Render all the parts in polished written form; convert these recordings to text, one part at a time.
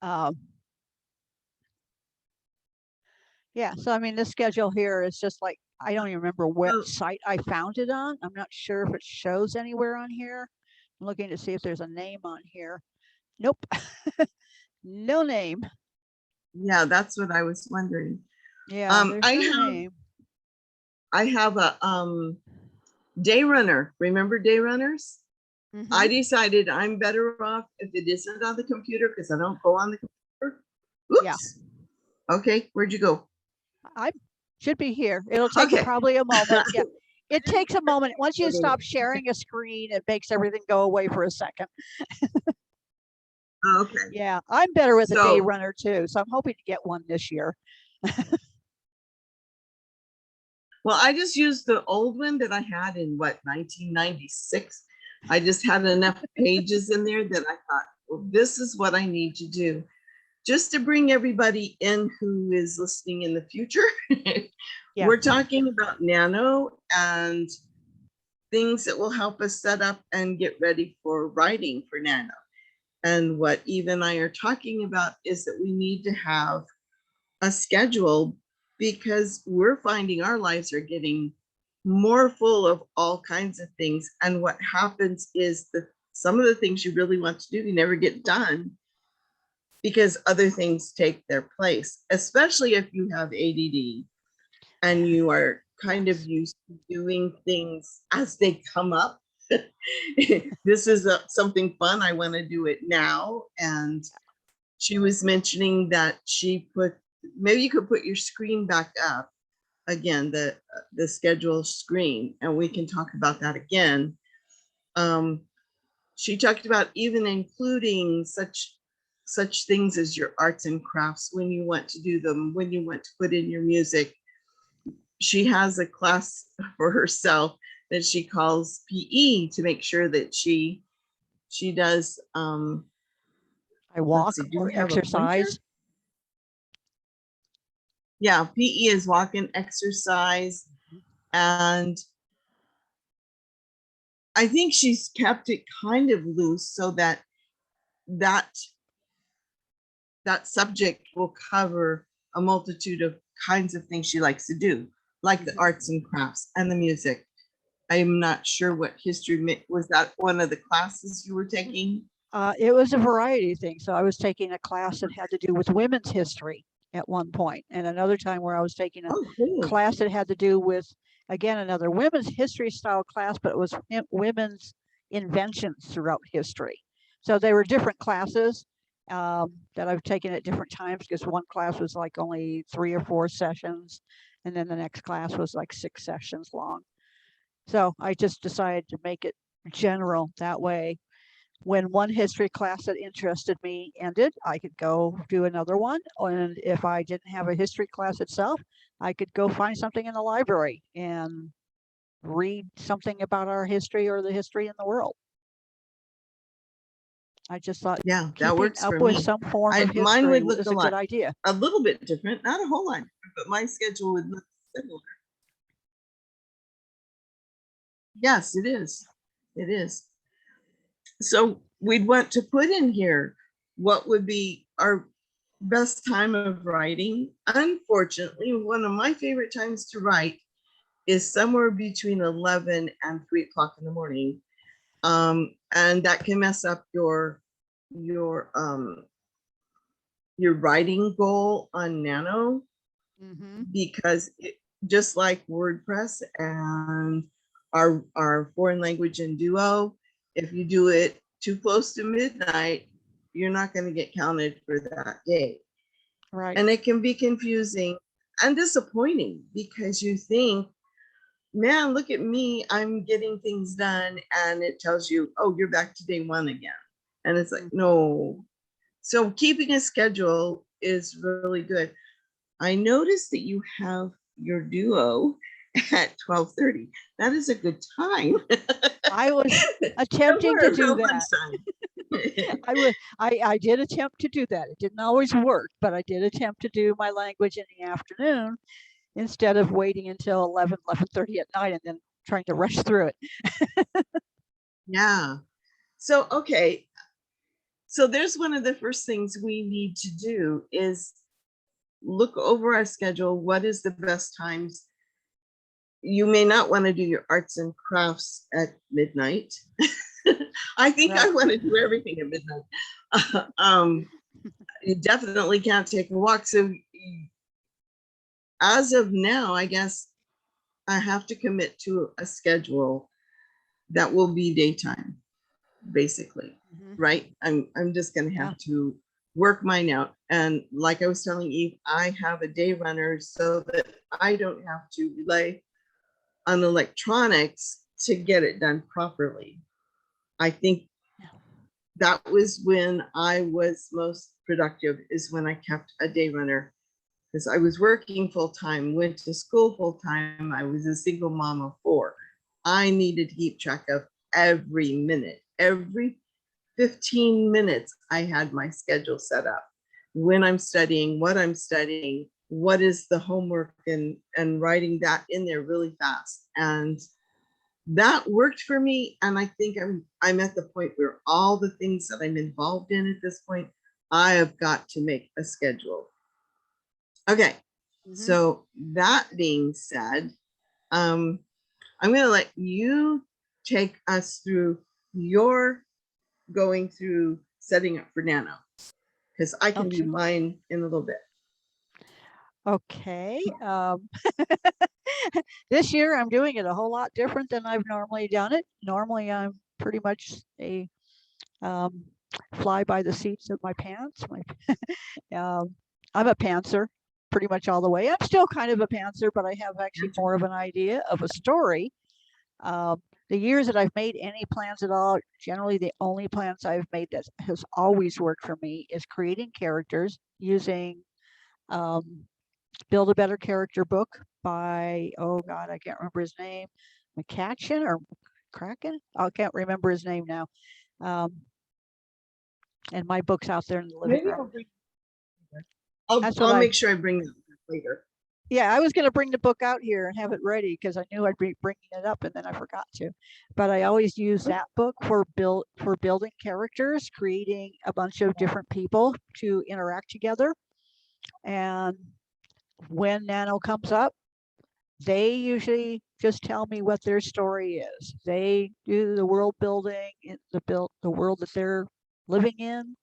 Um, yeah, so I mean, this schedule here is just like, I don't even remember what Oh, site I found it on. I'm not sure if it shows anywhere on here. I'm looking to see if there's a name on here. Nope, no name. yeah, that's what I was wondering. Yeah, there's I no have name. a day runner. Remember day runners? I Hmm. decided I'm better off if it isn't on the computer because I don't go on the computer. Yeah, Oops. Okay, where'd you go? I should be here. It'll take Okay. probably a moment. Yeah, I it didn't takes a moment. Once you know. stop sharing a screen, it makes everything go away for a second. Okay. Yeah, I'm better with a day So, runner too, so I'm hoping to get one this year. well, I just used the old one that I had in what, 1996. I just had enough pages in there that I thought, well, this is what I need to do. Just to bring everybody in who is listening in the future, Yeah. we're talking about Nano and things that will help us set up and get ready for writing for Nano. And what Yve and I are talking about is that we need to have a schedule because we're finding our lives are getting more full of all kinds of things. And what happens is that some of the things you really want to do, you never get done because other things take their place, especially if you have ADD and you are kind of Yes. used to doing things as they come up. This is something fun. I want to do it now. And she was mentioning that she put, maybe you could put your screen back up again, the schedule screen, and we can talk about that again. Um, she talked about even including such things as your arts and crafts when you want to do them, when you want to put in your music. She has a class for herself that she calls PE to make sure that she does I let's walk see, do or we have a pointer? exercise. Yeah, PE is walk and exercise. And I think she's kept it kind of loose so that that that subject will cover a multitude of kinds of things she likes to do, like the arts and crafts and the music. I'm not sure what history was. That one of the classes you were taking? It was a variety of things. So I was taking a class that had to do with women's history at one point, and another time where I was taking a Oh, cool. class that had to do with, again, another women's history style class, but it was women's inventions throughout history. So they were different classes that I've taken at different times because one class was like only 3 or 4 sessions, and then the next class was like 6 sessions long. So I just decided to make it general that way. When one history class that interested me ended, I could go do another one. And if I didn't have a history class itself, I could go find something in the library and read something about our history or the history in the world. I just thought Yeah, that keeping works up for with me. some form of Mine history would look was a good idea. a little bit different, not a whole lot, but my schedule would look similar. Yes, it is. It is. So we'd want to put in here what would be our best time of writing. Unfortunately, one of my favorite times to write is somewhere between 11 and 3 o'clock in the morning. And that can mess up your um, your writing goal on Nano Mm-hmm. because just like WordPress and our foreign language and Duo, if you do it too close to midnight, you're not going to get counted for that day. Right. And it can be confusing and disappointing because you think, man, look at me, I'm getting things done. And it tells you, oh, you're back to day one again. And it's like, Mm-hmm. no. So keeping a schedule is really good. I noticed that you have your duo at 12:30. That is a good time. I was attempting to Somewhere do around that. lunchtime. I did attempt to do that. It didn't always work, but I did attempt to do my language in the afternoon instead of waiting until 11:30 at night and then trying to rush through it. Yeah. So, okay. So there's one of the first things we need to do is look over our schedule. What is the best times? You may not want to do your arts and crafts at midnight. I think I Right. want to do everything at midnight. You definitely can't take a walk. So as of now, I guess I have to commit to a schedule that will be daytime, basically, Mhm. right? I'm just gonna Yeah. have to work mine out. And like I was telling Eve, I have a day runner so that I don't have to rely on electronics to get it done properly. I think that was when I was most productive, is when I kept a day runner, because I was working full time, went to school full time. I was a single mom of 4. I needed to keep track of every minute, every 15 minutes. I had my schedule set up. When I'm studying, what is the homework, and writing that in there really fast. And that worked for me. And I think I'm at the point where all the things that I'm involved in at this point, I have got to make a schedule. Okay. Mhm. So that being said, I'm going to let you take us through your going through setting up for Nano, because I can do Okay. mine in a little bit. Okay. This year I'm doing it a whole lot different than I've normally done it. Normally I'm pretty much a um, fly by the seats of my pants. I'm a pantser pretty much all the way. I'm still kind of a pantser, but I have actually more of an idea of a story. The years that I've made any plans at all, generally the only plans I've made that has always worked for me is creating characters using um, Build a Better Character book by, oh God, I can't remember his name, McCutcheon or Kraken? I can't remember his name now. Um, and my book's out there in the living Maybe room. That's what I'll I, make sure I bring that later. yeah, I was going to bring the book out here and have it ready because I knew I'd be bringing it up and then I forgot to. But I always use that book for building characters, creating a bunch of different people to interact together. And when Nano comes up, they usually just tell me what their story is. They do the world building, the world that they're living in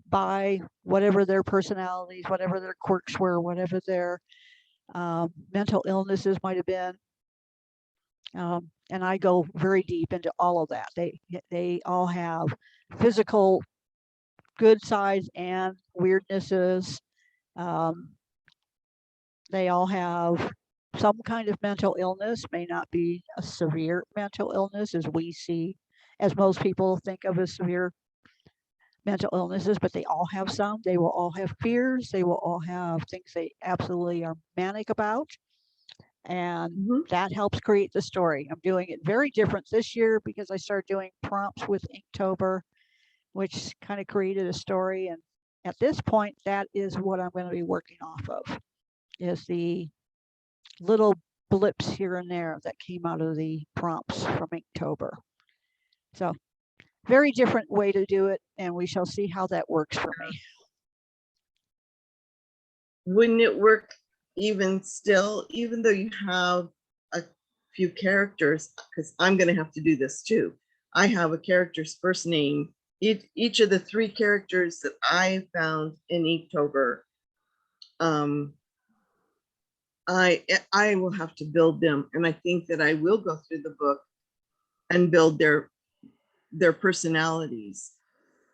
by whatever their personalities, whatever their quirks were, whatever their mental illnesses might have been. And I go very deep into all of that. They all have physical good sides and weirdnesses. Um, they all have some kind of mental illness, may not be a severe mental illness as we see, as most people think of as severe mental illnesses, but they all have some. They will all have fears. They will all have things they absolutely are manic about. And that helps create the story. I'm doing it very different this year because I started doing prompts with Inktober, which kind of created a story. And at this point, that is what I'm going to be working off of, is the little blips here and there that came out of the prompts from Inktober. So very different way to do it, and we shall see how that works for me. Wouldn't it work even still, even though you have a few characters? Because I'm going to have to do this too. I have a character's first name. Each of the 3 characters that I found in Inktober, I will have to build them, and I think that I will go through the book and build their personalities.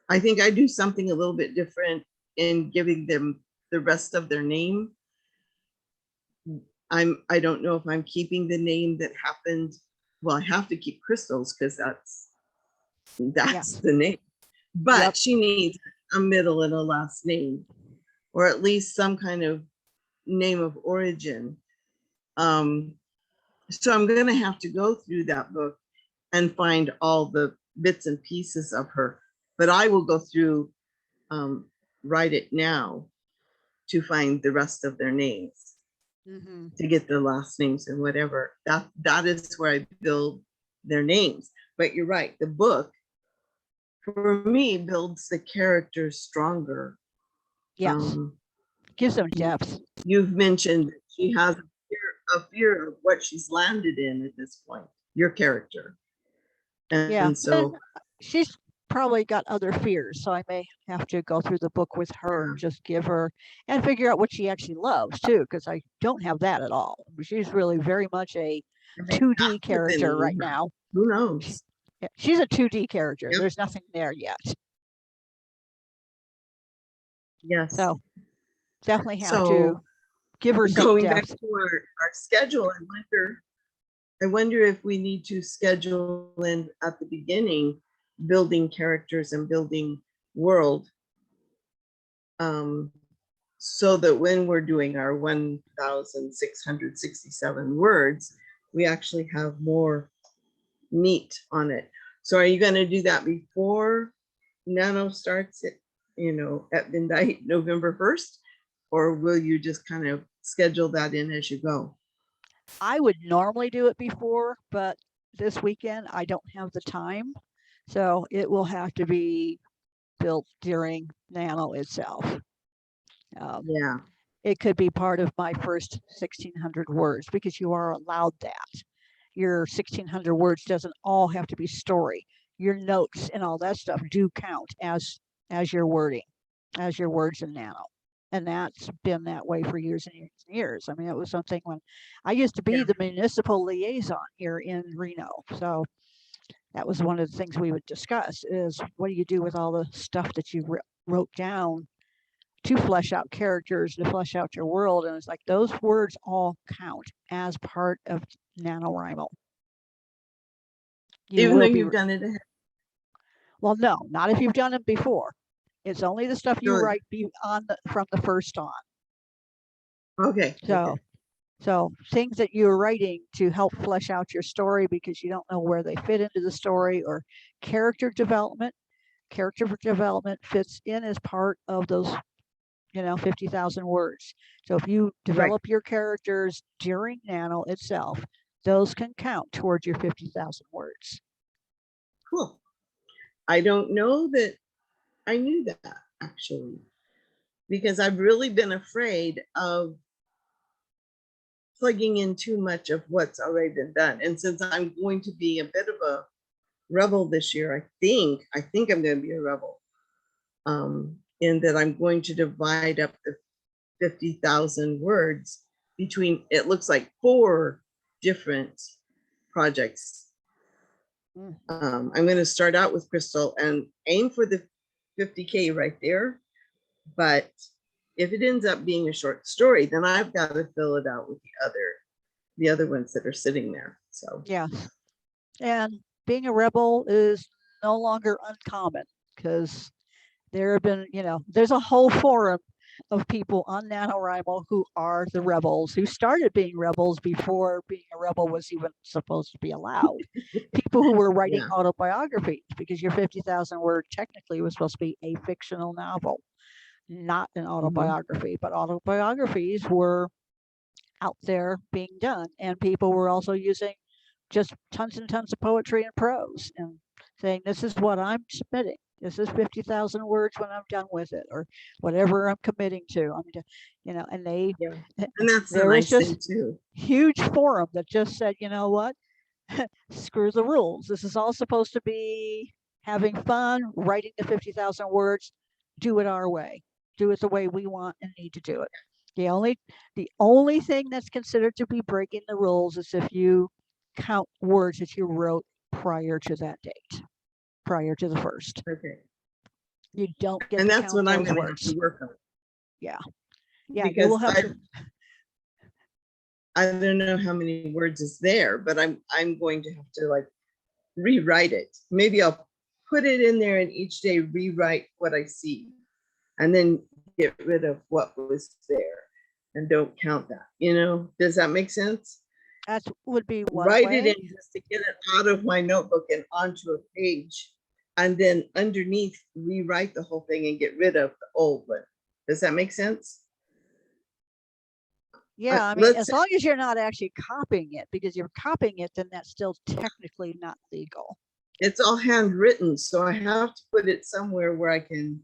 I think I do something a little bit different in giving them the rest of their name. I don't know if I'm keeping the name that happened. Well, I have to keep Crystal's because that's Yes. the name. But Yep. she needs a middle and a last name, or at least some kind of name of origin. So I'm going to have to go through that book and find all the bits and pieces of her. But I will go through, write it now to find the rest of their names, to get their last names and whatever. That is where I build their names. But you're right, the book for me, builds the character stronger. Yes, gives them depth. You've mentioned that she has a fear of what she's landed in at this point, your character. Yeah, And so she's probably got other fears, so I may have to go through the book with her and just give her and figure out what she actually loves too, because I don't have that at all. She's really very much a 2D character right now. Who knows? She's a 2D character. Yep. There's nothing there yet. Yes. So definitely have to give her some going depth. back to our schedule, I wonder if we need to schedule in at the beginning building characters and building world, so that when we're doing our 1,667 words, we actually have more meat on it. So are you going to do that before Nano starts it, at midnight, November 1st? Or will you just kind of schedule that in as you go? I would normally do it before, but this weekend I don't have the time. So it will have to be built during Nano itself. Yeah. It could be part of my first 1,600 words because you are allowed that. Your 1,600 words doesn't all have to be story. Your notes and all that stuff do count as your wording, as your words in Nano. And that's been that way for years and years and years. I mean, it was something when I used to be the municipal liaison here in Reno. So that was one of the things we would discuss is what do you do with all the stuff that you wrote down to flesh out characters, to flesh out your world. And it's like those words all count as part of NaNoWriMo. Even though you've done it ahead. Well, no, not if you've done it before. It's only the stuff you write from the first on. Okay. So things that you're writing to help flesh out your story because you don't know where they fit into the story, or character development. Character development fits in as part of those 50,000 words. So if you develop your characters during Nano itself, those can count towards your 50,000 words. Cool. I don't know that I knew that actually, because I've really been afraid of plugging in too much of what's already been done. And since I'm going to be a bit of a rebel this year, I think I'm going to be a rebel. In that I'm going to divide up the 50,000 words between, it looks like 4 different projects. I'm going to start out with Crystal and aim for the 50K right there. But if it ends up being a short story, then I've got to fill it out with the other ones that are sitting there. So yeah. And being a rebel is no longer uncommon because there have been, there's a whole forum of people on NaNoWriMo who are the rebels, who started being rebels before being a rebel was even supposed to be allowed. People who were writing autobiographies, because your 50,000 word technically was supposed to be a fictional novel, not an autobiography, but autobiographies were out there being done. And people were also using just tons and tons of poetry and prose and saying, this is what I'm submitting. This is 50,000 words when I'm done with it, or whatever I'm committing to. And they, and that's there the was nice just thing too. Huge forum that just said, you know what, screw the rules. This is all supposed to be having fun, writing the 50,000 words, do it our way, do it the way we want and need to do it. The only thing that's considered to be breaking the rules is if you count words that you wrote prior to that date, prior to the first. Okay. You don't get and to that's count what I'm those going words. to work on. Yeah. Because you will have to. I don't know how many words is there, but I'm going to have to like rewrite it. Maybe I'll put it in there and each day rewrite what I see and then get rid of what was there and don't count that. Does that make sense? That would be one Write way. it in just to get it out of my notebook and onto a page, and then underneath rewrite the whole thing and get rid of the old one. Does that make sense? Yeah, I mean, as long as you're not actually copying it, because you're copying it, then that's still technically not legal. it's all handwritten, so I have to put it somewhere where I can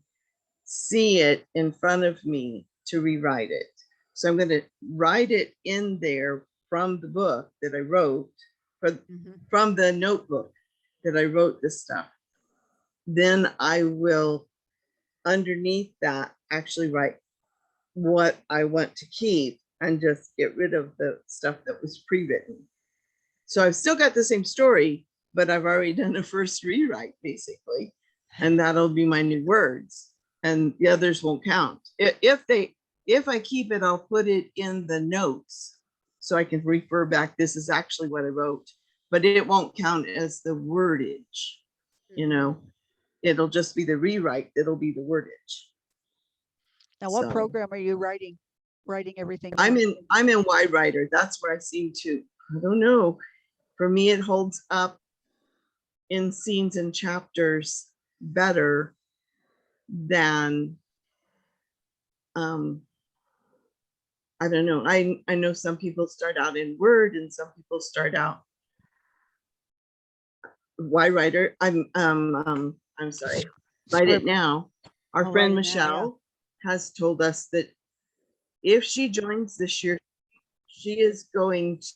see it in front of me to rewrite it. So I'm going to write it in there from the book that I wrote, from the notebook that I wrote this stuff. Then I will, underneath that, actually write what I want to keep and just get rid of the stuff that was pre-written. So I've still got the same story, but I've already done a first rewrite basically, and that'll be my new words, and the others won't count. If I keep it, I'll put it in the notes so I can refer back. This is actually what I wrote, but it won't count as the wordage. You know, it'll just be the rewrite. It'll be the wordage. Now, what So program are you writing everything I'm in? in YWriter. That's where I seem to, I don't know. For me, it holds up in scenes and chapters better than I don't know. I know some people start out in Word and some people start out YWriter. I'm sorry. Write It Now. Our friend Michelle has told us that if she joins this year, she is going to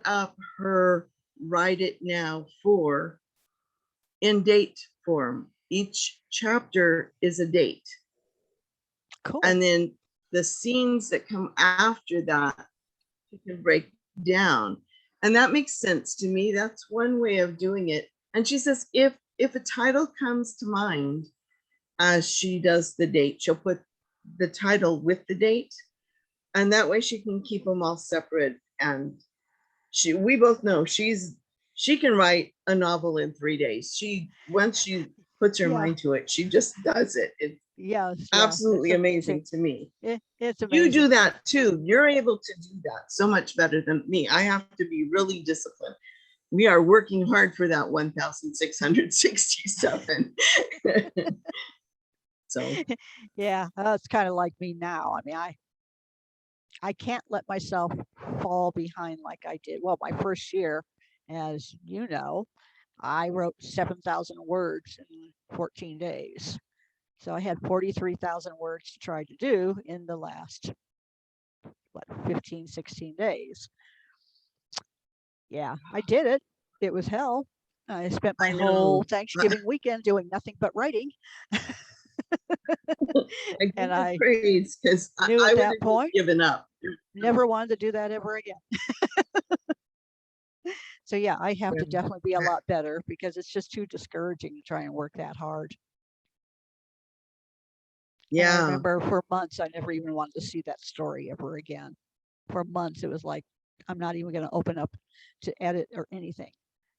up her Write It Now 4 in date form. Each chapter is a date. Cool. And then the scenes that come after that, you can break down. And that makes sense to me. That's one way of doing it. And she says, if a title comes to mind as she does the date, she'll put the title with the date. And that way she can keep them all separate. And we both know she can write a novel in 3 days. Once she puts her mind to it, she just does it. It's absolutely amazing to me. It's amazing. You do that too. You're able to do that so much better than me. I have to be really disciplined. We are working hard for that 1,667. So yeah, it's kind of like me now. I mean, I can't let myself fall behind like I did. Well, my first year, as you know, I wrote 7,000 words in 14 days. So I had 43,000 words to try to do in the last, 15, 16 days. Yeah, I did it. It was hell. I spent my whole Thanksgiving weekend doing nothing but writing. And I praise, because I at would that have point given up. Never wanted to do that ever again. So yeah, I have to definitely be a lot better, because it's just too discouraging to try and work that hard. And I remember for months, I never even wanted to see that story ever again. For months, it was like, I'm not even going to open up to edit or anything,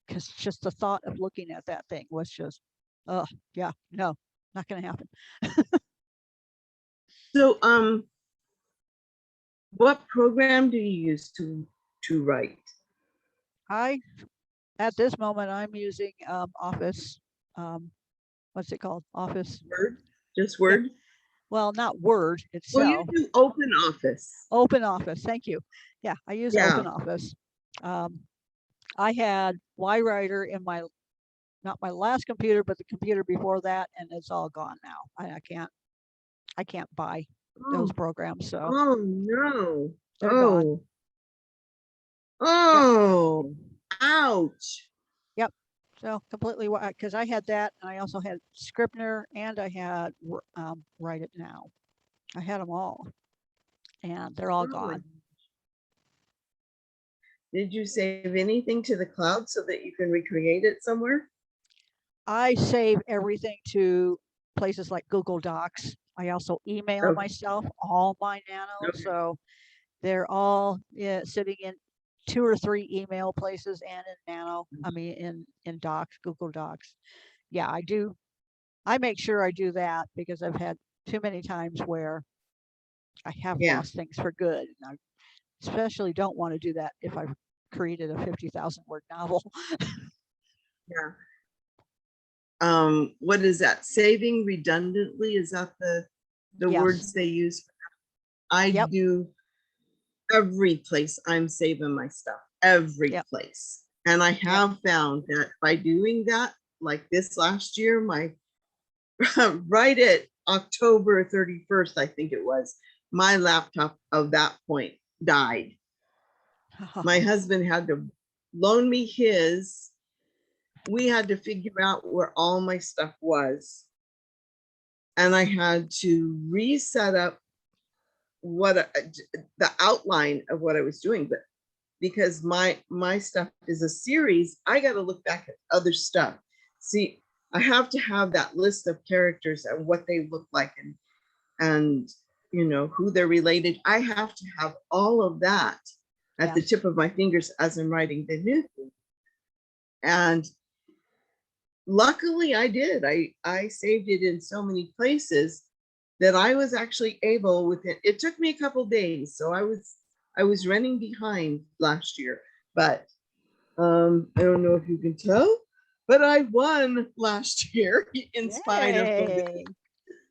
because just the thought of looking at that thing was just, oh yeah, no, not going to happen. So, what program do you use to write? At this moment, I'm using Office. What's it called? Office. Word? Just Word? Yeah. Well, not Word itself. Well, you do Open Office. Open Office. Thank you. Yeah, I use Open Office. I had YWriter in not my last computer, but the computer before that, and it's all gone now. I can't buy those programs. So. Oh no. They're gone. Oh, ouch. Yep. So completely, because I had that, and I also had Scribner, and I had Write It Now. I had them all, and they're all gone. Did you save anything to the cloud so that you can recreate it somewhere? I save everything to places like Google Docs. I also email myself all my nanos, so they're all sitting in 2 or 3 email places and in Nano. I mean, in Docs, Google Docs. Yeah, I do. I make sure I do that, because I've had too many times where I have lost things for good. And I especially don't want to do that if I've created a 50,000 word novel. What is that? Saving redundantly? Is that the words they use? I do every place I'm saving my stuff. Every place. And I have found that by doing that, like this last year, my right at October 31st, I think it was, my laptop of that point died. My husband had to loan me his. We had to figure out where all my stuff was. And I had to reset up what the outline of what I was doing. But because my stuff is a series, I got to look back at other stuff. See, I have to have that list of characters and what they look like, and you know who they're related. I have to have all of that at the Yes. tip of my fingers as I'm writing the new thing. And luckily I did. I saved it in so many places that I was actually able with it. It took me a couple days, so I was running behind last year, but I don't know if you can tell, but I won last year in spite of Yay.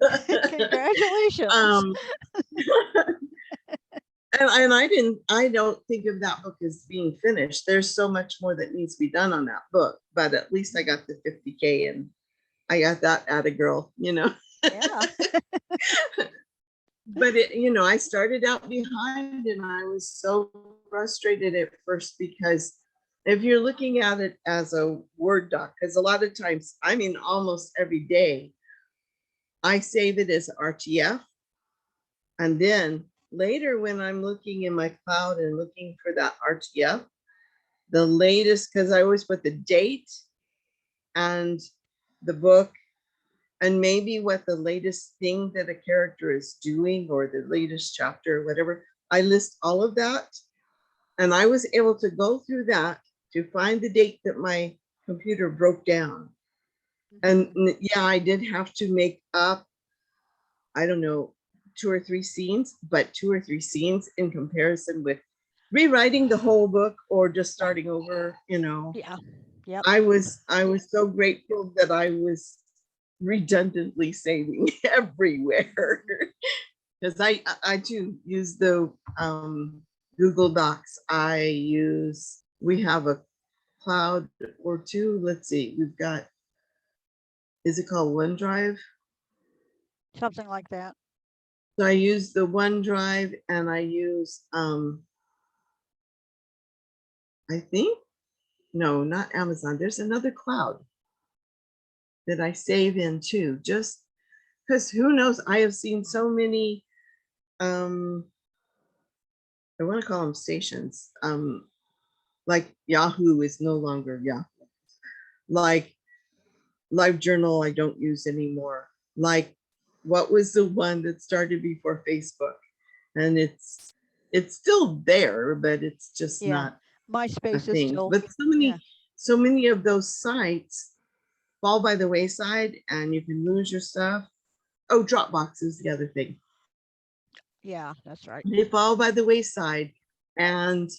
COVID. Congratulations. um, and I don't think of that book as being finished. There's so much more that needs to be done on that book, but at least I got the 50K and I got that at a girl, you know. Yeah. But it, you know, I started out behind and I was so frustrated at first, because if you're looking at it as a Word doc, because a lot of times, I mean, almost every day, I save it as RTF. And then later when I'm looking in my cloud and looking for that RTF, the latest, because I always put the date and the book and maybe what the latest thing that a character is doing or the latest chapter or whatever. I list all of that. And I was able to go through that to find the date that my computer broke down. And yeah, I did have to make up, I don't know, 2 or 3 scenes, but 2 or 3 scenes in comparison with rewriting the whole book or just starting over, you know. Yeah. Yep. I was so grateful that I was redundantly saving everywhere, because I too use the Google Docs. We have a cloud or two. Let's see, we've got, is it called OneDrive? Something like that. So I use the OneDrive and I use I think, no, not Amazon. There's another cloud that I save in too, just because who knows, I have seen so many I want to call them stations. Like Yahoo is no longer Yahoo. Like LiveJournal, I don't use anymore. Like, what was the one that started before Facebook? And it's still there, but it's just Yeah. not a MySpace is thing. still. But Yeah. so many of those sites fall by the wayside, and you can lose your stuff. Oh, Dropbox is the other thing. Yeah, that's right. They fall by the wayside, and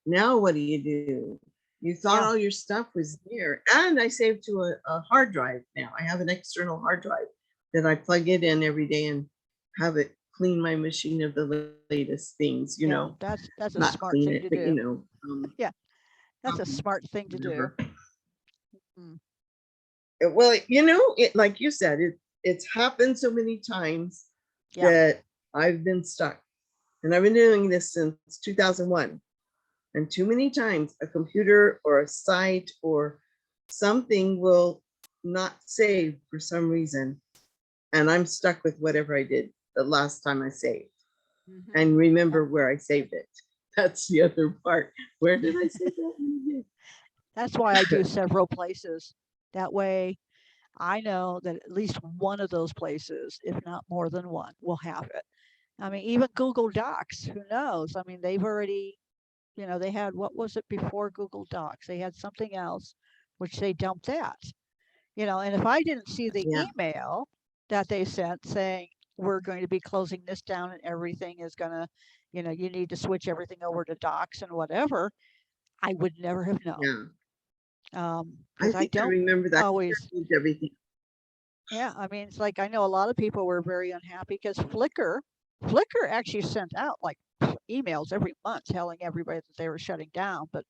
now what do? You thought Yeah. all your stuff was there. And I saved to a hard drive now. I have an external hard drive that I plug it in every day and have it clean my machine of the latest things, you Yeah. know, That's a not smart clean thing it, to but you do. know, Yeah. That's a copy, smart thing to do. whatever. Mm. Well, you know, it, like you said, it's happened so many times Yeah. that I've been stuck. And I've been doing this since 2001. And too many times a computer or a site or something will not save for some reason. And I'm stuck with whatever I did the last time I saved. And remember where I saved it. That's the other part. Where did I save that? That's why I do several places. That way I know that at least one of those places, if not more than one, will have it. I mean, even Google Docs, who knows? I mean, they've already, they had, what was it before Google Docs? They had something else, which they dumped that, and if I didn't see the Yeah. email that they sent saying, we're going to be closing this down and everything is going to, you need to switch everything over to Docs and whatever, I would never have known. Yeah. I Because I think I don't remember that. always, Everything. yeah, I mean, it's like, I know a lot of people were very unhappy because Flickr actually sent out like emails every month telling everybody that they were shutting down. But,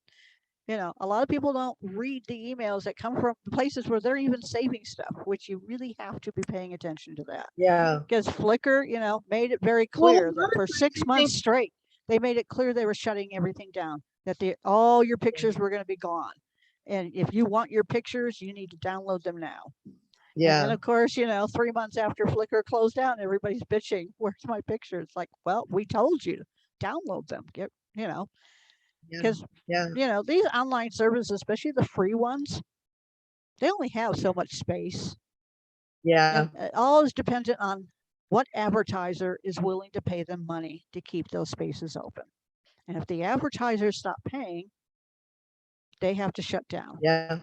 You know, a lot of people don't read the emails that come from places where they're even saving stuff, which you really have to be paying attention to that. Yeah. Because Flickr, you know, made it very Well, a clear that lot of for times 6 months straight, they made it clear they were shutting everything down, that all your pictures were going to be gone. And if you want your pictures, you need to download them now. And then, Yeah. of course, you know, 3 months after Flickr closed down, everybody's bitching, where's my picture? It's like, well, we told you to download them. You know, Yeah. because, Yeah. you know, these online services, especially the free ones, they only have so much space. Yeah. And it all is dependent on what advertiser is willing to pay them money to keep those spaces open. And if the advertisers stop paying, they have to shut down. Yeah.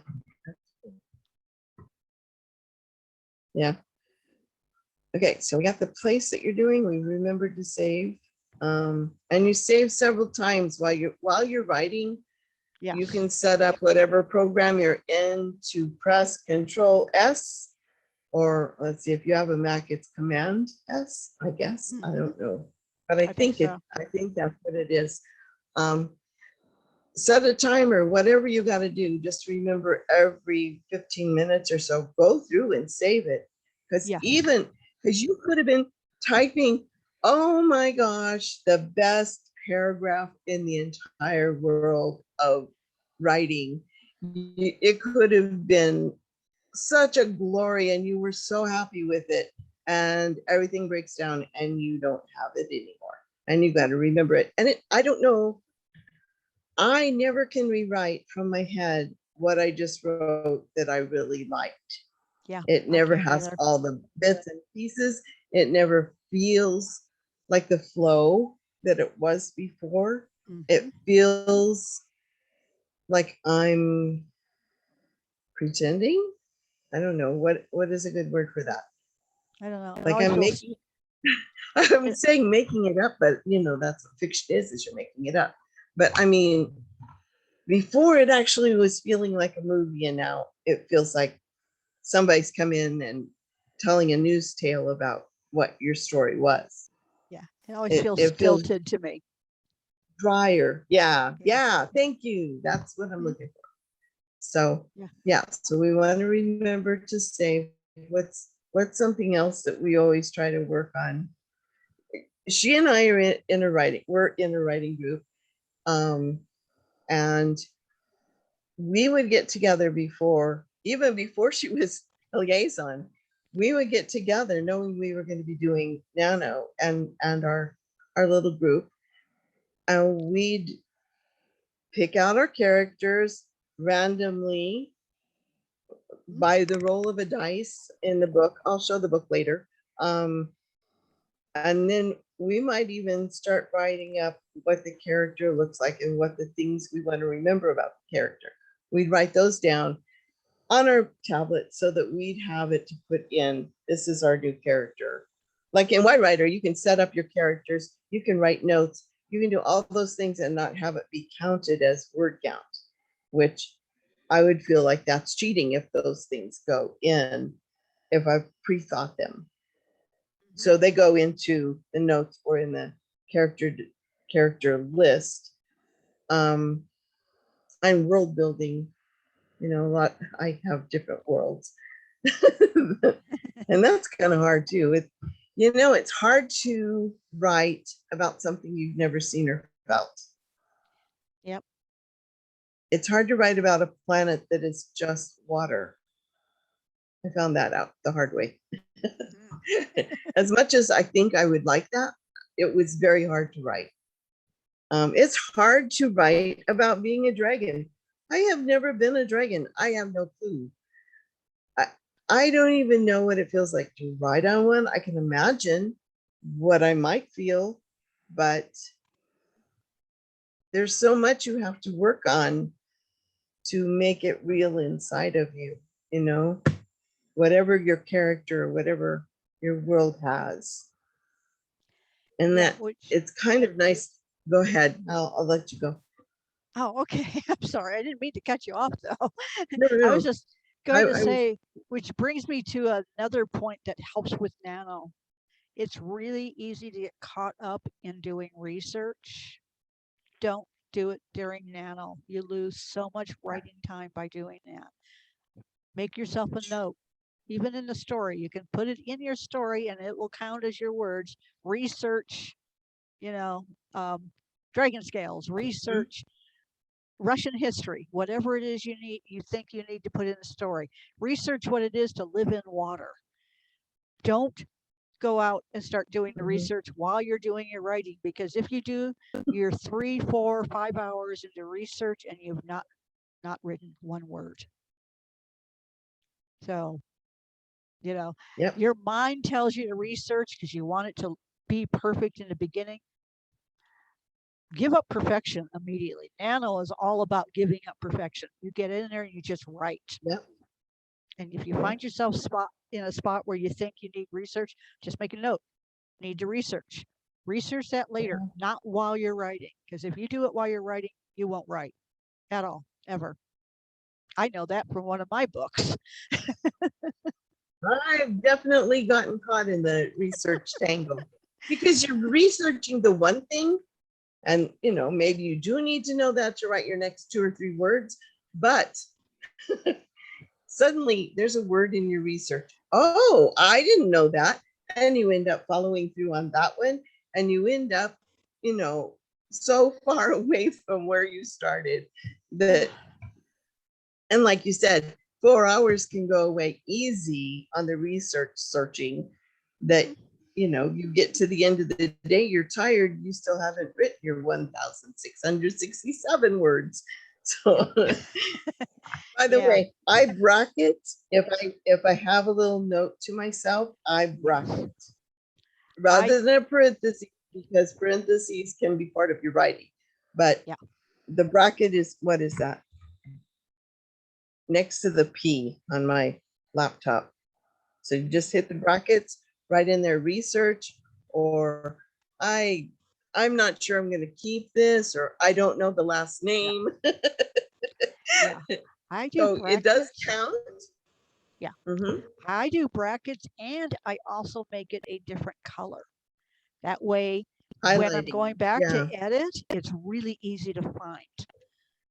Yeah. Okay, so we got the place that you're doing. We remembered to save. And you save several times while you're writing. Yes. You can set up whatever program you're in to press Control S, or let's see, if you have a Mac, it's Command S, I guess. I don't know, but I think so. I think that's what it is. Set a timer, whatever you got to do. Just remember every 15 minutes or so, go through and save it. Because because you could have been typing, oh my gosh, the best paragraph in the entire world of writing. It could have been such a glory and you were so happy with it, and everything breaks down and you don't have it anymore. And you got to remember it. And I don't know, I never can rewrite from my head what I just wrote that I really liked. Yeah. It never has all the bits and pieces. It never feels like the flow that it was before. It feels like I'm pretending. I don't know what is a good word for that. I don't know. Like I'm making, I'm saying making it up, but you know, that's what fiction is you're making it up. But I mean, before it actually was feeling like a movie, and now it feels like somebody's come in and telling a news tale about what your story was. Yeah, it always feels stilted to me. Drier. Yeah. Thank you. That's what I'm looking for. So so we want to remember to say what's something else that we always try to work on. She and I are in a writing, we're in a writing group. And we would get together even before she was a liaison, we would get together knowing we were going to be doing NaNo and our little group. And we'd pick out our characters randomly by the roll of a dice in the book. I'll show the book later. And then we might even start writing up what the character looks like and what the things we want to remember about the character. We'd write those down on our tablet so that we'd have it to put in, this is our new character. Like in WriteWriter, you can set up your characters, you can write notes, you can do all those things and not have it be counted as word count, which I would feel like that's cheating if those things go in, if I've pre-thought them. So they go into the notes or in the character list. And world building, you know, I have different worlds. And that's kind of hard too. It's hard to write about something you've never seen or felt. Yep. It's hard to write about a planet that is just water. I found that out the hard way. As much as I think I would like that, it was very hard to write. It's hard to write about being a dragon. I have never been a dragon. I have no clue. I don't even know what it feels like to ride on one. I can imagine what I might feel, but there's so much you have to work on to make it real inside of you, you know, whatever your character, whatever your world has. And it's kind of nice. Go ahead. I'll let you go. Oh, okay. I'm sorry. I didn't mean to cut you off though. No. I was just going to say, which brings me to another point that helps with NaNo. It's really easy to get caught up in doing research. Don't do it during Nano. You lose so much writing time by doing that. Make yourself a note. Even in the story, you can put it in your story and it will count as your words. Research, you know, dragon scales, research Russian history, whatever it is you think you need to put in the story. Research what it is to live in water. Don't go out and start doing the research while you're doing your writing, because if you do, you're 3, 4, 5 hours into research and you've not written one word. So, your mind tells you to research because you want it to be perfect in the beginning. Give up perfection immediately. Nano is all about giving up perfection. You get in there and you just write. Yep. And if you find yourself in a spot where you think you need research, just make a note. Need to research. Research that later, not while you're writing. Because if you do it while you're writing, you won't write at all, ever. I know that from one of my books. I've definitely gotten caught in the research tangle because you're researching the one thing, and maybe you do need to know that to write your next 2 or 3 words, but suddenly there's a word in your research. Oh, I didn't know that. And you end up following through on that one, and you end up, so far away from where you started that, and like you said, 4 hours can go away easy on the research searching that, you get to the end of the day, you're tired, you still haven't written your 1,667 words. So by the way, I bracket, if I have a little note to myself, I bracket rather than a parenthesis, because parentheses can be part of your writing. But the bracket is, what is that? Next to the P on my laptop. So you just hit the brackets, write in there research, or I'm not sure I'm going to keep this, or I don't know the last name. I do so brackets. It does count. Yeah. I do brackets, and I also make it a different color. That way, when I'm going back to edit, it's really easy to find.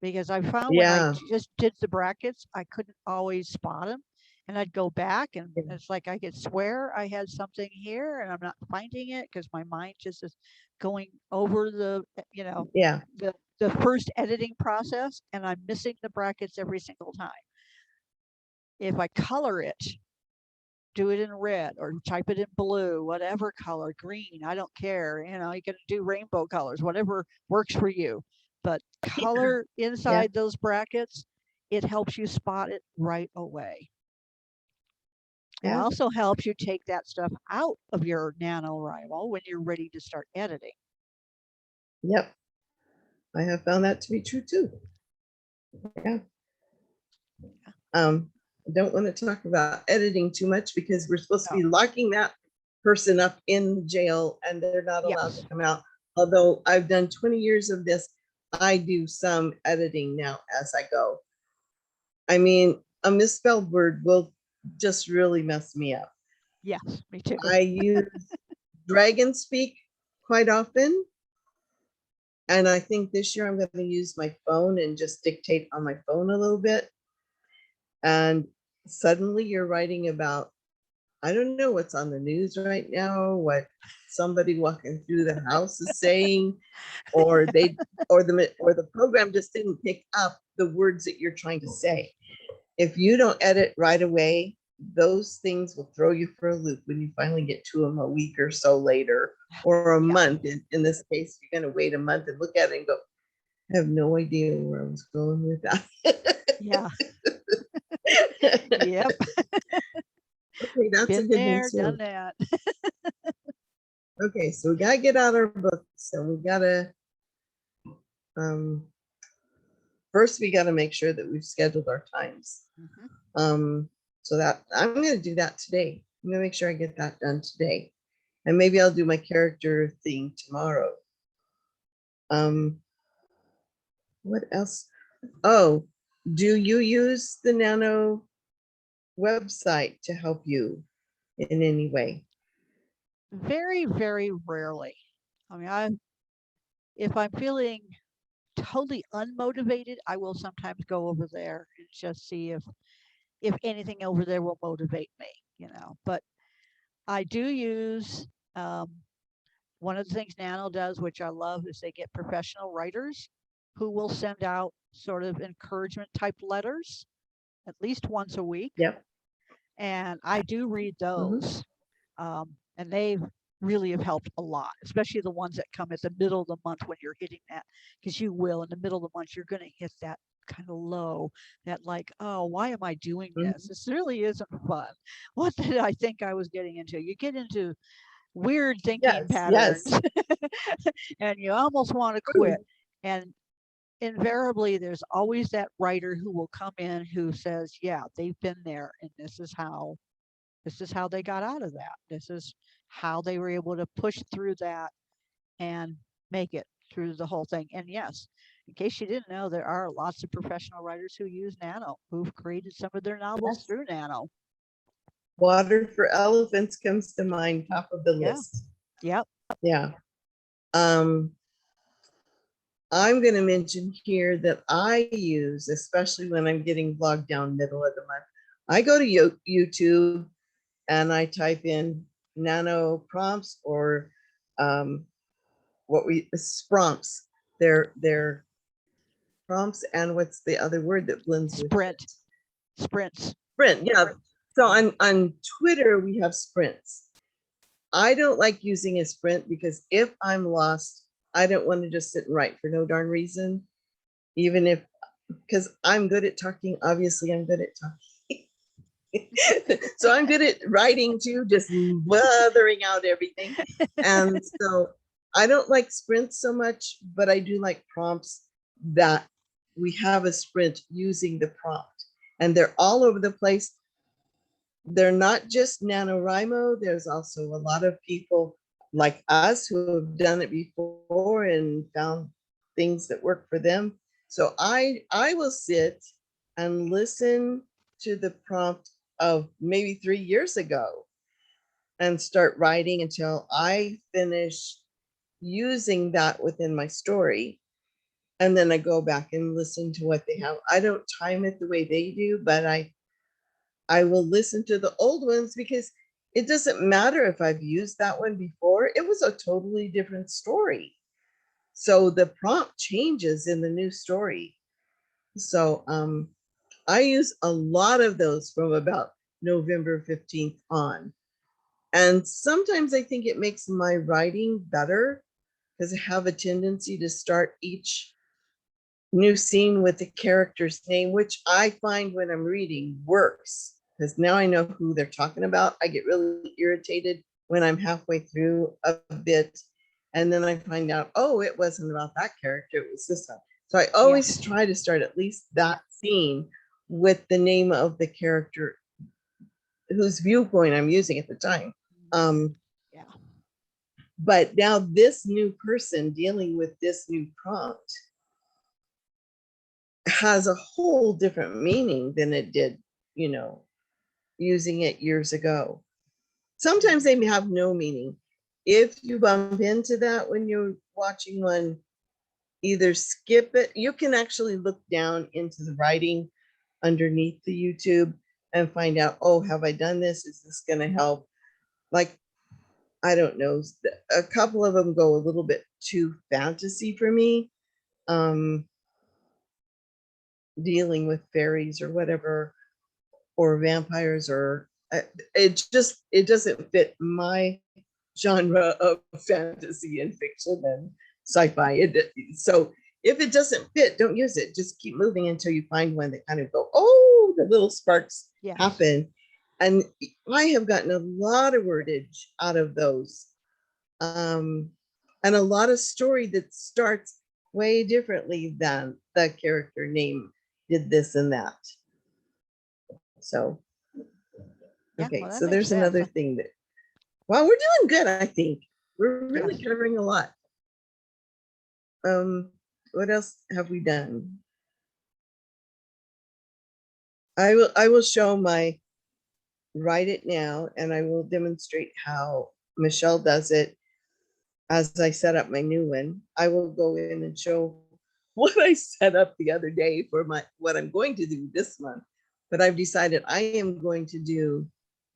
Because I found when I just did the brackets, I couldn't always spot them. And I'd go back and it's like I could swear I had something here and I'm not finding it because my mind just is going over the, the first editing process, and I'm missing the brackets every single time. If I color it, do it in red or type it in blue, whatever color, green, I don't care. You can do rainbow colors, whatever works for you. But color inside those brackets, it helps you spot it right away. It also helps you take that stuff out of your NaNoWriMo when you're ready to start editing. Yep. I have found that to be true too. Yeah. I don't want to talk about editing too much because we're supposed to be locking that person up in jail and they're not allowed to come out. Although I've done 20 years of this, I do some editing now as I go. I mean, a misspelled word will just really mess me up. Yes, me too. I use dragon speak quite often. And I think this year I'm going to use my phone and just dictate on my phone a little bit. And suddenly you're writing about, I don't know what's on the news right now, what somebody walking through the house is saying, or the program just didn't pick up the words that you're trying to say. If you don't edit right away, those things will throw you for a loop when you finally get to them a week or so later, or a month. In this case, you're going to wait a month and look at it and go, I have no idea where I was going with that. Yeah. Yep. Okay, that's a good one too. Done that. Okay, so we gotta get out our books, and we gotta first we gotta make sure that we've scheduled our times. So that I'm gonna do that today. I'm gonna make sure I get that done today, and maybe I'll do my character thing tomorrow. What else? Oh, do you use the NaNo website to help you in any way? Very, very rarely. I mean, if I'm feeling totally unmotivated, I will sometimes go over there and just see if anything over there will motivate me, But I do use one of the things NaNo does, which I love, is they get professional writers who will send out sort of encouragement type letters at least once a week. Yep. And I do read Mhm. those. And they really have helped a lot, especially the ones that come at the middle of the month when you're hitting that, because you will, in the middle of the month, you're going to hit that kind of low, that like, oh, why am I doing this? Mhm. This really isn't fun. What did I think I was getting into? You get into weird thinking Yes, patterns yes. and you almost want to True. quit. And invariably, there's always that writer who will come in who says, yeah, they've been there, and this is how they got out of that. This is how they were able to push through that and make it through the whole thing. And yes, in case you didn't know, there are lots of professional writers who use NaNo, who've created some of their novels Yes. through NaNo. Water for Elephants comes to mind, top of the Yeah. list. Yep. Yeah. I'm going to mention here that I use, especially when I'm getting bogged down middle of the month, I go to YouTube and I type in NaNo prompts or prompts. They're prompts, and what's the other word that blends with it? Sprints. Sprint, yeah. So on Twitter, we have sprints. I don't like using a sprint because if I'm lost, I don't want to just sit and write for no darn reason. Even if, because I'm good at talking, obviously I'm good at talking. So I'm good at writing too, just blathering out everything. And so I don't like sprints so much, but I do like prompts that we have a sprint using the prompt. And they're all over the place. They're not just NaNoWriMo. There's also a lot of people like us who have done it before and found things that work for them. So I will sit and listen to the prompt of maybe 3 years ago and start writing until I finish using that within my story. And then I go back and listen to what they have. I don't time it the way they do, but I will listen to the old ones because it doesn't matter if I've used that one before. It was a totally different story. So the prompt changes in the new story. So I use a lot of those from about November 15th on. And sometimes I think it makes my writing better because I have a tendency to start each new scene with the character's name, which I find when I'm reading works because now I know who they're talking about. I get really irritated when I'm halfway through a bit and then I find out, oh, it wasn't about that character, it was this one. So I always try to start at least that scene with the name of the character whose viewpoint I'm using at the time. Yeah. But now this new person dealing with this new prompt has a whole different meaning than it did, using it years ago. Sometimes they have no meaning. If you bump into that when you're watching one, either skip it. You can actually look down into the writing underneath the YouTube and find out, oh, have I done this? Is this going to help? Like, I don't know. A couple of them go a little bit too fantasy for me. Dealing with fairies or whatever, or vampires, or it doesn't fit my genre of fantasy and fiction and sci-fi. So if it doesn't fit, don't use it. Just keep moving until you find one that kind of go, oh, the little sparks happen. And I have gotten a lot of wordage out of those. And a lot of story that starts way differently than the character name did this and that. So, okay, well, so there's sense. another thing that, well, we're doing good, I think. We're really covering a lot. What else have we done? I will show my write it now, and I will demonstrate how Michelle does it as I set up my new one. I will go in and show what I set up the other day for what I'm going to do this month. But I've decided I am going to do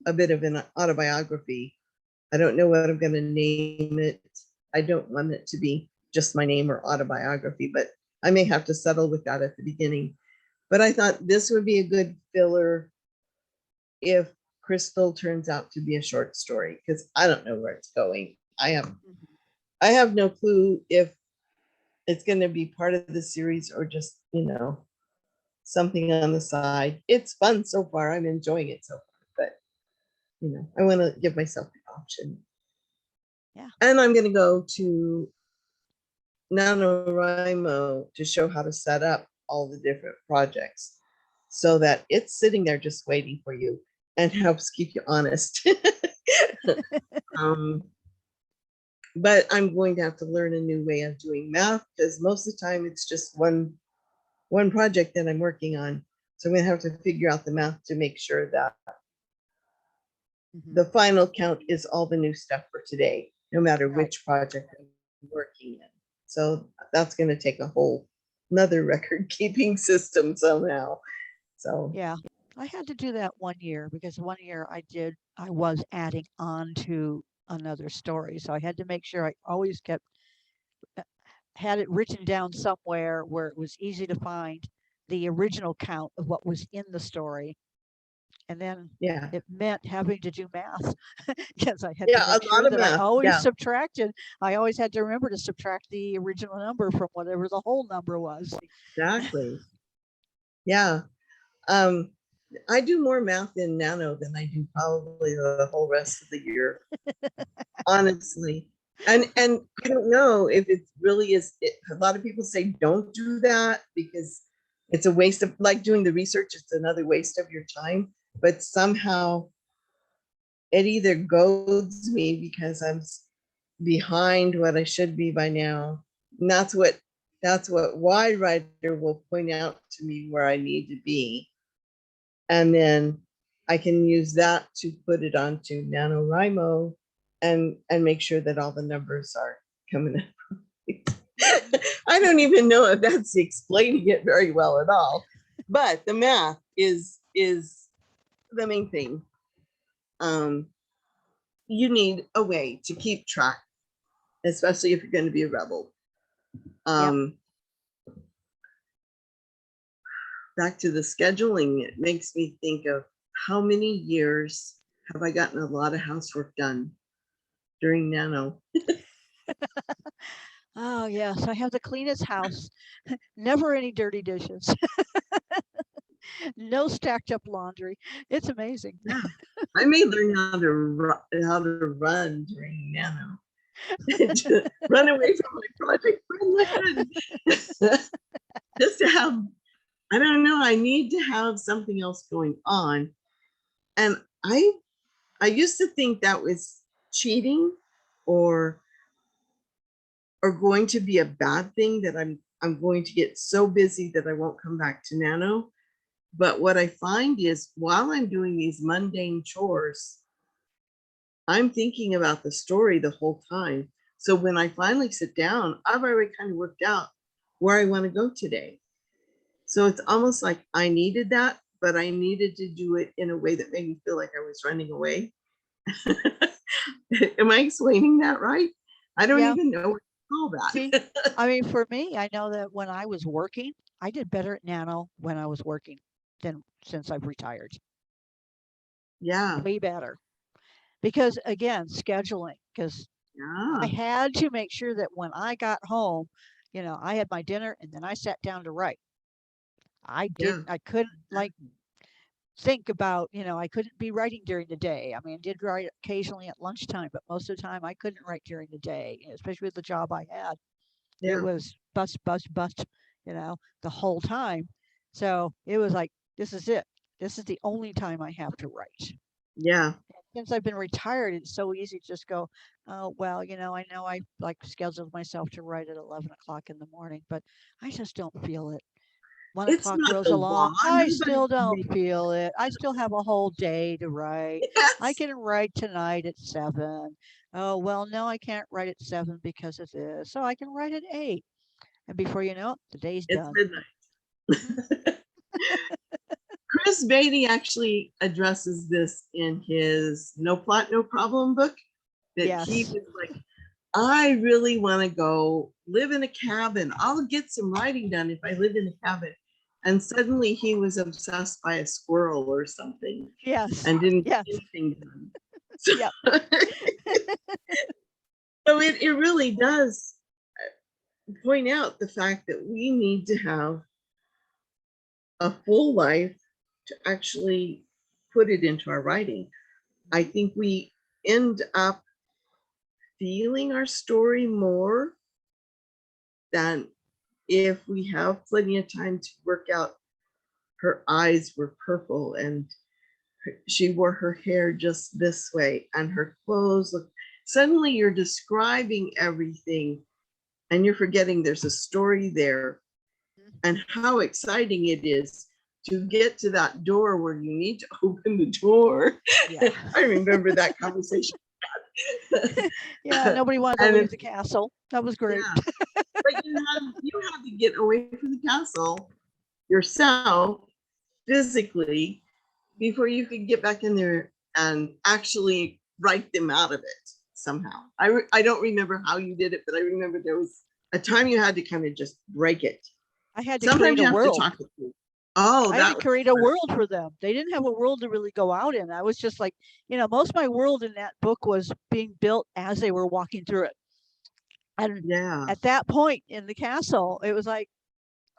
a bit of an autobiography. I don't know what I'm going to name it. I don't want it to be just my name or autobiography, but I may have to settle with that at the beginning. But I thought this would be a good filler if Crystal turns out to be a short story, because I don't know where it's going. I have no clue if it's going to be part of the series or just, something on the side. It's fun so far. I'm enjoying it so far, but I want to give myself the option. Yeah. And I'm going to go to NaNoWriMo to show how to set up all the different projects so that it's sitting there just waiting for you and helps keep you honest. But I'm going to have to learn a new way of doing math, because most of the time it's just one project that I'm working on. So I'm going to have to figure out the math to make sure that the final count is all the new stuff for today, no matter which project I'm working in. So that's going to take a whole another record keeping system somehow. So yeah, I had to do that one year because one year I was adding on to another story. So I had to make sure I always had it written down somewhere where it was easy to find the original count of what was in the story. And then yeah, it meant having to do math because I had to a make lot sure of that I math. always subtracted. I always had to remember to subtract the original number from whatever the whole number was. Exactly. Yeah. I do more math in Nano than I do probably the whole rest of the year, honestly. And I don't know if it really is. A lot of people say don't do that because it's a waste of, like, doing the research. It's another waste of your time. But somehow it either goads me because I'm behind what I should be by now. And that's what Wide Writer will point out to me where I need to be. And then I can use that to put it onto NaNoWriMo and make sure that all the numbers are coming up. I don't even know if that's explaining it very well at all, but the math is the main thing. You need a way to keep track, especially if you're going to be a rebel. Back to the scheduling, it makes me think of how many years have I gotten a lot of housework done during Nano. Oh, yes. I have the cleanest house. Never any dirty dishes. No stacked up laundry. It's amazing. Yeah. I may learn how to run during Nano. Run away from my project. Just to have, I don't know, I need to have something else going on. And I used to think that was cheating or going to be a bad thing, that I'm going to get so busy that I won't come back to Nano. But what I find is while I'm doing these mundane chores, I'm thinking about the story the whole time. So when I finally sit down, I've already kind of worked out where I want to go today. So it's almost like I needed that, but I needed to do it in a way that made me feel like I was running away. Am I explaining that right? I don't even know what to call that. See, I mean, for me, I know that when I was working, I did better at Nano when I was working than since I've retired. Yeah. Way better. Because again, scheduling, because I had to make sure that when I got home, I had my dinner and then I sat down to write. I couldn't think about, I couldn't be writing during the day. I mean, I did write occasionally at lunchtime, but most of the time I couldn't write during the day, especially with the job I had. It was bust, the whole time. So it was like, this is it. This is the only time I have to write. Yeah. Since I've been retired, it's so easy to just go, oh, well, I know I scheduled myself to write at 11 o'clock in the morning, but I just don't feel it. 1 o'clock rolls along. I still don't feel it. I still have a whole day to write. Yes. I can write tonight at 7. Oh, well, no, I can't write at 7 because of this. So I can write at 8. And before you know it, the day's It's done. midnight. Chris Beatty actually addresses this in his No Plot, No Problem book, that he Yes. was like, I really want to go live in a cabin. I'll get some writing done if I live in a cabin. And suddenly he was obsessed by a squirrel or something Yes. and didn't Yes. get anything done. So, Yep. so it really does point out the fact that we need to have a full life to actually put it into our writing. I think we end up feeling our story more than if we have plenty of time to work out. Her eyes were purple and she wore her hair just this way and her clothes look. Suddenly you're describing everything and you're forgetting there's a story there and how exciting it is to get to that door where you need to open the door. Yeah. I remember that conversation. Yeah. Nobody wanted to And leave the castle. That was great. yeah, but you have to get away from the castle yourself physically before you could get back in there and actually write them out of it somehow. I don't remember how you did it, but I remember there was a time you had to kind of just break it. I had to Sometimes create you a have world. to talk to people. Oh, I had that to was create a fun. world for them. They didn't have a world to really go out in. I was just like, most of my world in that book was being built as they were walking through it. And Yeah, at that point in the castle, it was like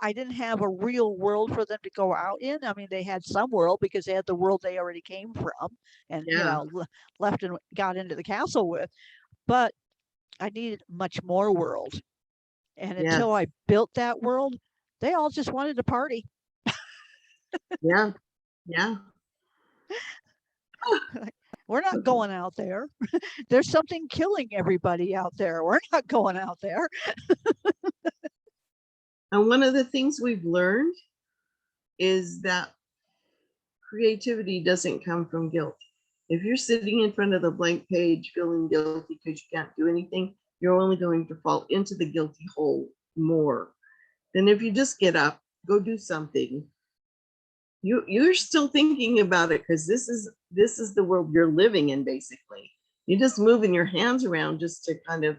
I didn't have a real world for them to go out in. I mean, they had some world because they had the world they already came from and, yeah, left and got into the castle with. But I needed much more world. And yes, until I built that world, they all just wanted to party. yeah, yeah. We're not going out there. There's something killing everybody out there. We're not going out there. And one of the things we've learned is that creativity doesn't come from guilt. If you're sitting in front of the blank page feeling guilty because you can't do anything, you're only going to fall into the guilty hole more than if you just get up, go do something. You're still thinking about it because this is the world you're living in, basically. You're just moving your hands around just to kind of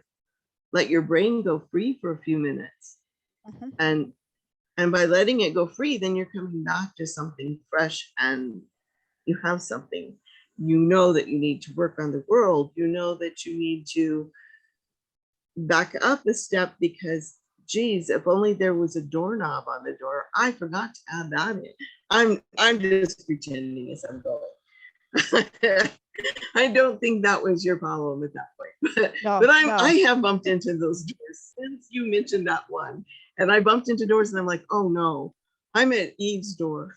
let your brain go free for a few minutes. Mhm. And by letting it go free, then you're coming back to something fresh and you have something. You know that you need to work on the world. You know that you need to back up a step because, geez, if only there was a doorknob on the door. I forgot to add that in. I'm just pretending as I'm going. I don't think that was your problem at that point. No, But no. I have bumped into those doors since you mentioned that one. And I bumped into doors and I'm like, oh no, I'm at Yve's door.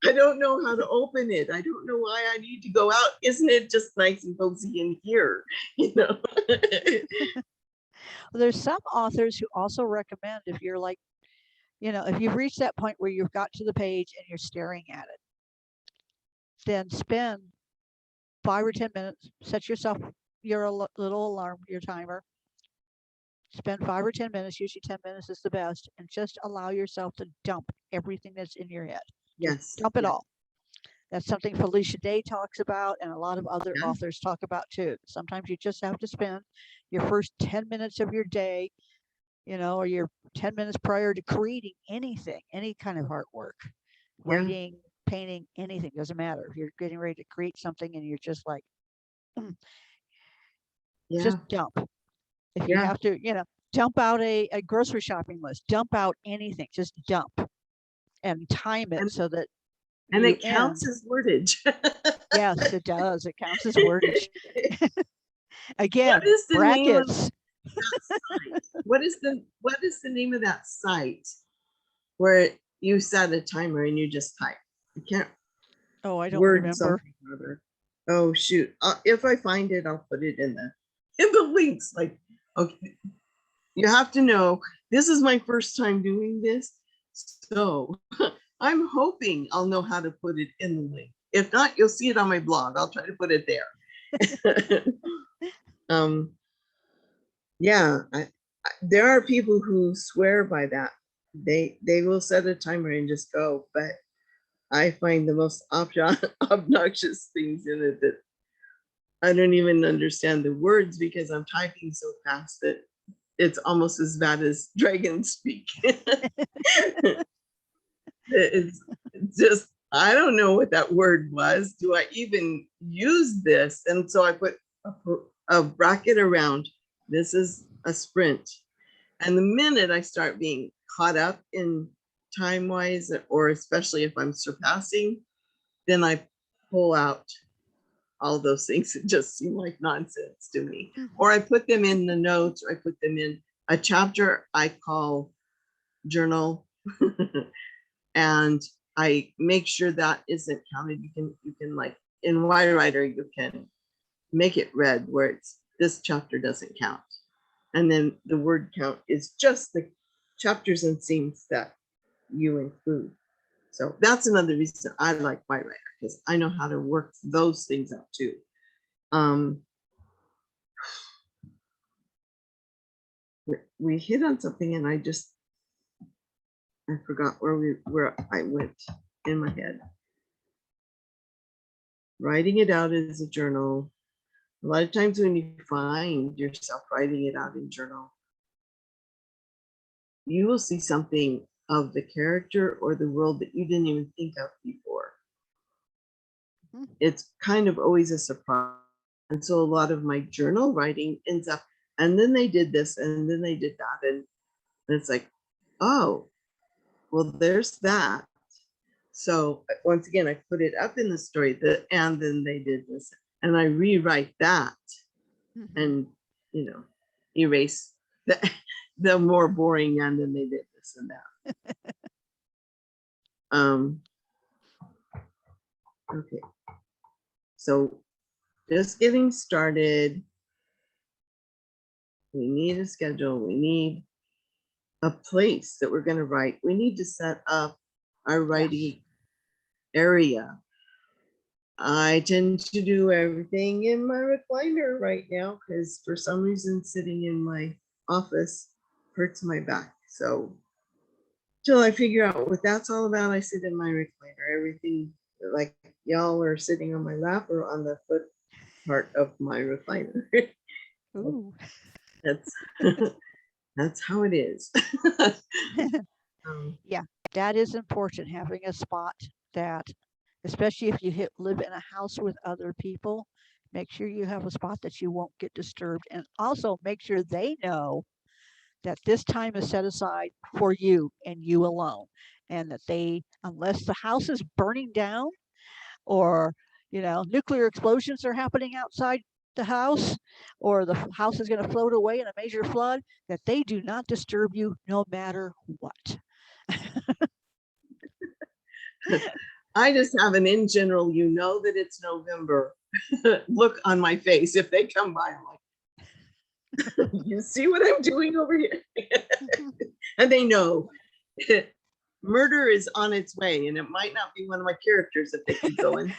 I don't know how to open it. I don't know why I need to go out. Isn't it just nice and cozy in here? There's some authors who also recommend if you're like, if you've reached that point where you've got to the page and you're staring at it, then spend 5 or 10 minutes, set yourself your little alarm, your timer, spend 5 or 10 minutes, usually 10 minutes is the best, and just allow yourself to dump everything that's in your head. Just Yes. dump it yes. all. That's something Felicia Day talks about and a lot of other Yeah. authors talk about too. Sometimes you just have to spend your first 10 minutes of your day, or your 10 minutes prior to creating anything, any kind of artwork, Yeah. writing, painting, anything, doesn't matter. If you're getting ready to create something and you're just like, Yeah. just dump. If you Yeah. have to, dump out a grocery shopping list, dump out anything, just dump and time it And, so that and you it counts end. as wordage. Yes, it does. It counts as wordage. Again, What is the name of brackets. that site? What is the name of that site where you set a timer and you just type? I can't Oh, I don't word remember. something or other. Oh shoot! If I find it, I'll put it in the links. Like, okay, you have to know this is my first time doing this, so I'm hoping I'll know how to put it in the link. If not, you'll see it on my blog. I'll try to put it there. Yeah, there are people who swear by that. They will set a timer and just go, but I find the most obnoxious things in it that I don't even understand the words because I'm typing so fast that it's almost as bad as dragon speak. It's just, I don't know what that word was. Do I even use this? And so I put a bracket around. This is a sprint. And the minute I start being caught up in time wise, or especially if I'm surpassing, then I pull out all those things that just seem like nonsense to me. Or I put them in the notes, or I put them in a chapter I call journal. And I make sure that isn't counted. You can like in YWriter, you can make it red where it's this chapter doesn't count. And then the word count is just the chapters and scenes that you include. So that's another reason I like YWriter, because I know how to work those things out too. We hit on something and I forgot where I went in my head. Writing it out as a journal. A lot of times when you find yourself writing it out in journal, you will see something of the character or the world that you didn't even think of before. It's kind of always a surprise. And so a lot of my journal writing ends up, and then they did this, and then they did that. And it's like, oh, well, there's that. So once again, I put it up in the story, and then they did this, and I rewrite that and, erase the more boring, and then they did this and that. Okay. So just getting started. We need a schedule. We need a place that we're going to write. We need to set up our writing area. I tend to do everything in my recliner right now because for some reason sitting in my office hurts my back. So till I figure out what that's all about, I sit in my recliner. Everything, like y'all are sitting on my lap or on the foot part of my recliner. Ooh. That's how it is. Yeah, that is important, having a spot that, especially if you live in a house with other people, make sure you have a spot that you won't get disturbed, and also make sure they know that this time is set aside for you and you alone, and that they, unless the house is burning down or nuclear explosions are happening outside the house, or the house is going to float away in a major flood, that they do not disturb you no matter what. I just have an in general, that it's November look on my face if they come by. I'm like, you see what I'm doing over here? And they know murder is on its way, and it might not be one of my characters if they keep going.